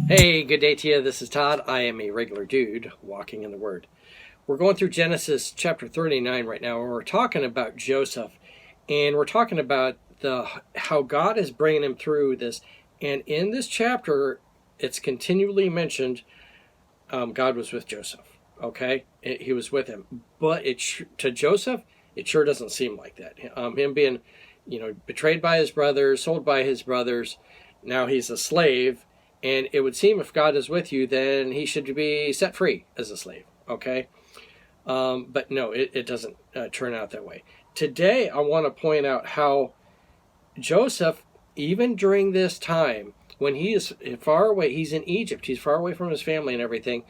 Hey, good day to you. This is Todd. I am a regular dude walking in the Word. We're going through Genesis chapter 39 right now, and we're talking about Joseph, and we're talking about how God is bringing him through this. And in this chapter, it's continually mentioned God was with Joseph. Okay, he was with him, but to Joseph, it sure doesn't seem like that. Him being, betrayed by his brothers, sold by his brothers. Now he's a slave. And it would seem if God is with you, then he should be set free as a slave, okay? But no, it doesn't turn out that way. Today, I want to point out how Joseph, even during this time, when he is far away, he's in Egypt, he's far away from his family and everything,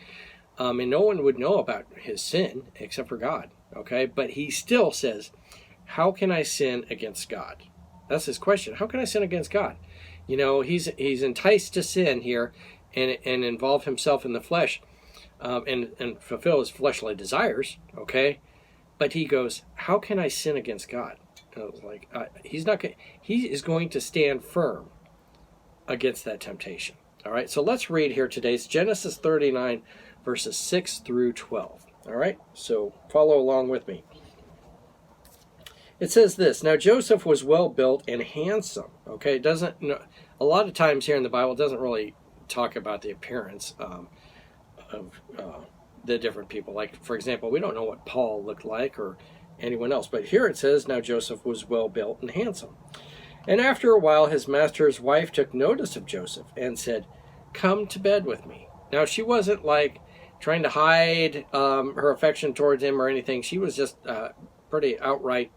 and no one would know about his sin except for God, okay? But he still says, how can I sin against God? That's his question. How can I sin against God? He's enticed to sin here and involve himself in the flesh and fulfill his fleshly desires, okay? But he goes, how can I sin against God? He is going to stand firm against that temptation. All right, so let's read here today. It's Genesis 39, verses 6 through 12. All right, so follow along with me. It says this, now Joseph was well built and handsome. Okay, it doesn't, a lot of times here in the Bible, it doesn't really talk about the appearance of the different people. Like, for example, we don't know what Paul looked like or anyone else. But here it says, now Joseph was well built and handsome. And after a while, his master's wife took notice of Joseph and said, come to bed with me. Now, she wasn't like trying to hide her affection towards him or anything. She was just pretty outright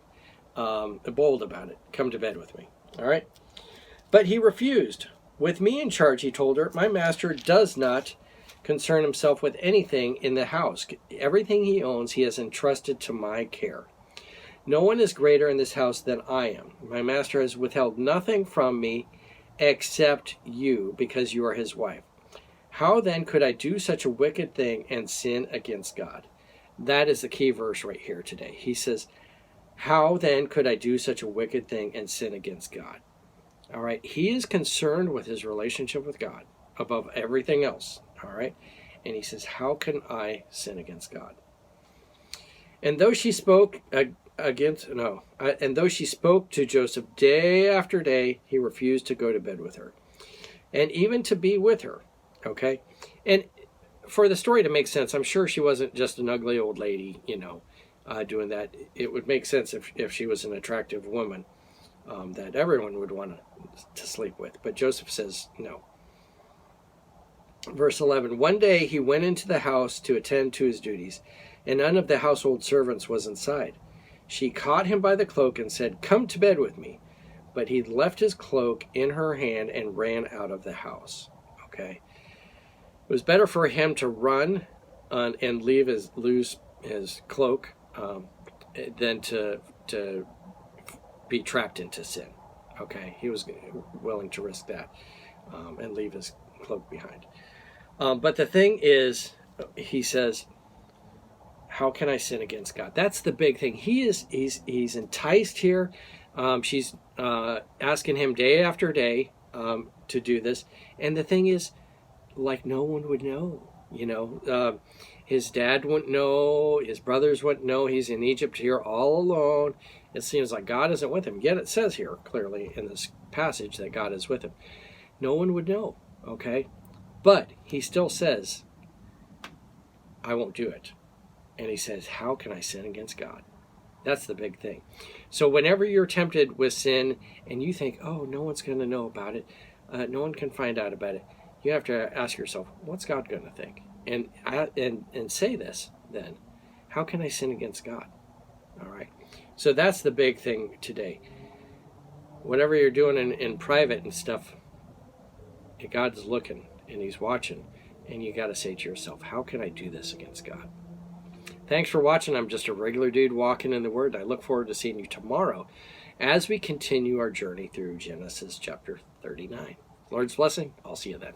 bold about it. Come to bed with me. All right. But he refused. With me in charge, he told her, my master does not concern himself with anything in the house. Everything he owns, he has entrusted to my care. No one is greater in this house than I am. My master has withheld nothing from me except you, because you are his wife. How then could I do such a wicked thing and sin against God? That is the key verse right here today. He says, how then could I do such a wicked thing and sin against God? All right. He is concerned with his relationship with God above everything else. All right. And he says, how can I sin against God? And though she spoke to Joseph day after day, he refused to go to bed with her and even to be with her. Okay. And for the story to make sense, I'm sure she wasn't just an ugly old lady, doing that. It would make sense if she was an attractive woman that everyone would want to sleep with. But Joseph says no. Verse 11, one day he went into the house to attend to his duties, and none of the household servants was inside. She caught him by the cloak and said, come to bed with me. But he left his cloak in her hand and ran out of the house. Okay. It was better for him to run and lose his cloak than to be trapped into sin. Okay, he was willing to risk that and leave his cloak behind. But the thing is, he says, how can I sin against God? That's the big thing. He's enticed here. She's asking him day after day to do this. And the thing is, like, no one would know, his dad wouldn't know, his brothers wouldn't know. He's in Egypt here all alone. It seems like God isn't with him. Yet it says here clearly in this passage that God is with him. No one would know, okay? But he still says, I won't do it. And he says, how can I sin against God? That's the big thing. So whenever you're tempted with sin and you think, oh, no one's going to know about it, no one can find out about it, you have to ask yourself, what's God going to think? And say this then, how can I sin against God? All right. So that's the big thing today. Whatever you're doing in private and stuff, God's looking and he's watching, and you got to say to yourself, how can I do this against God? Thanks for watching. I'm just a regular dude walking in the Word. I look forward to seeing you tomorrow as we continue our journey through Genesis chapter 39. Lord's blessing. I'll see you then.